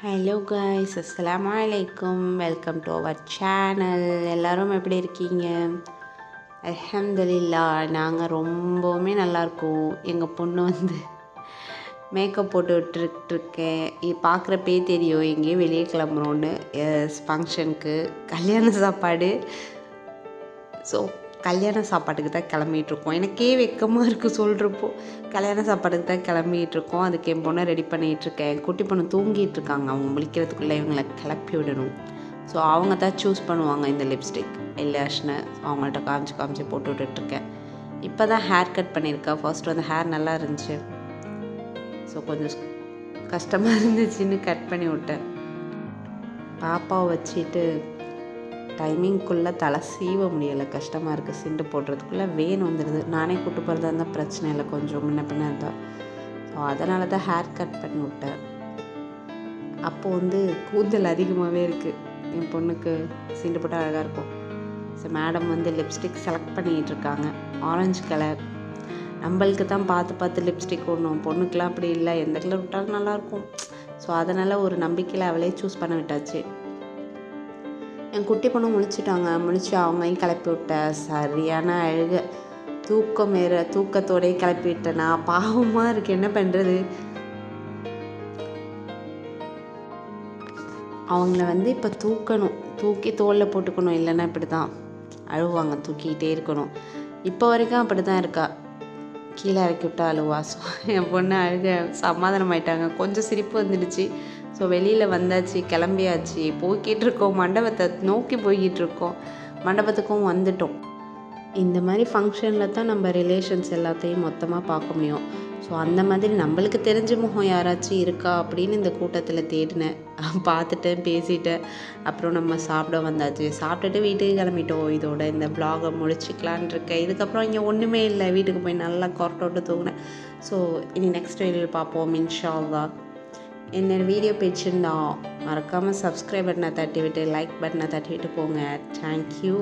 Hello guys, அஸ்ஸலாமு அலைக்கும். Welcome to our channel. எல்லோரும் எப்படி இருக்கீங்க? அல்ஹம்துலில்லாஹ், நாங்கள் ரொம்பவுமே நல்லாயிருக்கோம். எங்கள் பொண்ணு மேக்கப் போட்டு விட்டுருக்கேன். இது பார்க்குறப்பே தெரியும் எங்கேயோ வெளியே கிளம்புறோன்னு. ஃபங்க்ஷனுக்கு கல்யாண சாப்பாடு. ஸோ கல்யாண சாப்பாட்டுக்கு தான் கிளம்பிகிட்ருக்கோம். எனக்கே வெக்கமாக இருக்குது சொல்கிறப்போ. கல்யாண சாப்பாட்டுக்கு தான் கிளம்பிகிட்ருக்கோம். அதுக்கு என் பொண்ணை ரெடி பண்ணிகிட்ருக்கேன். குட்டி பொண்ணு தூங்கிட்டுருக்காங்க. அவங்க முழிக்கிறதுக்குள்ளே இவங்களை கிளப்பி விடணும். ஸோ அவங்க தான் சூஸ் பண்ணுவாங்க இந்த லிப்ஸ்டிக் இல்லையாஷ்னு. அவங்கள்ட்ட காமிச்சு போட்டு விட்டுட்ருக்கேன். இப்போ தான் ஹேர் கட் பண்ணியிருக்கேன். ஃபர்ஸ்ட் ஹேர் நல்லா இருந்துச்சு. ஸோ கொஞ்சம் கஷ்டமாக இருந்துச்சுன்னு கட் பண்ணி விட்டேன். பாப்பாவை வச்சுட்டு டைமிங்குள்ளே தலை சீவ முடியலை, கஷ்டமாக இருக்குது. சிண்டு போடுறதுக்குள்ளே வேன் வந்துடுது. நானே கூட்டு போகிறதா இருந்தால் பிரச்சனை இல்லை, கொஞ்சம் முன்ன பின்ன இருந்தால். ஸோ அதனால தான் ஹேர் கட் பண்ணி விட்டேன். அப்போது கூந்தல் அதிகமாகவே இருக்குது. என் பொண்ணுக்கு சிண்டு போட்டால் அழகாக இருக்கும். ஸோ மேடம் லிப்ஸ்டிக் செலக்ட் பண்ணிகிட்ருக்காங்க. Orange colour. நம்மளுக்கு தான் பார்த்து லிப்ஸ்டிக் போடணும். பொண்ணுக்கெலாம் அப்படி இல்லை, எந்த கலர் விட்டாலும் நல்லாயிருக்கும். ஸோ அதனால் ஒரு நம்பிக்கையில் அவளே சூஸ் பண்ண விட்டாச்சு. என் குட்டி பொண்ணு முழிச்சு அவங்களையும் கிளப்பி விட்டேன். சரியான அழுக, தூக்கம் வேறு. தூக்கத்தோடையே கிளப்பி விட்டேனா, பாவமாக இருக்குது, என்ன பண்ணுறது. அவங்கள இப்போ தூக்கணும், தூக்கி தோளில் போட்டுக்கணும். இல்லைன்னா இப்படி தான் அழுவாங்க, தூக்கிக்கிட்டே இருக்கணும். இப்போ வரைக்கும் அப்படி தான் இருக்கா. கீழே இறக்கி விட்டா அழுவா. ஸோ என் பொண்ணு அழுக சமாதானம் ஆயிட்டாங்க. கொஞ்சம் சிரிப்பு வந்துடுச்சு. ஸோ வெளியில் வந்தாச்சு, கிளம்பியாச்சு, போய்கிட்ருக்கோம். மண்டபத்தை நோக்கி போய்கிட்ருக்கோம். மண்டபத்துக்கும் வந்துட்டோம். இந்த மாதிரி ஃபங்க்ஷனில் தான் நம்ம ரிலேஷன்ஸ் எல்லாத்தையும் மொத்தமாக பார்க்க முடியும். ஸோ அந்த மாதிரி நம்மளுக்கு தெரிஞ்ச முகம் யாராச்சும் இருக்கா அப்படின்னு இந்த கூட்டத்தில் தேடினேன். பார்த்துட்டேன், பேசிட்டேன். அப்புறம் நம்ம சாப்பிட வந்தாச்சு. சாப்பிட்டுட்டு வீட்டுக்கு கிளம்பிட்டோம். இதோட இந்த வ்ளாகை முடிச்சிக்கலான் இருக்கேன். இதுக்கப்புறம் இங்கே ஒன்றுமே இல்லை. வீட்டுக்கு போய் நல்லா கொரட்டோட்டு தூங்கினேன். ஸோ இனி நெக்ஸ்ட் வீடியோவில் பார்ப்போம் இன்ஷா அல்லாஹ். என்னோடய வீடியோ பிடிச்சிருந்தா மறக்காமல் சப்ஸ்கிரைப் பட்டனை தட்டி விட்டு லைக் பட்டனை தட்டி விட்டு போங்க. தேங்க்யூ.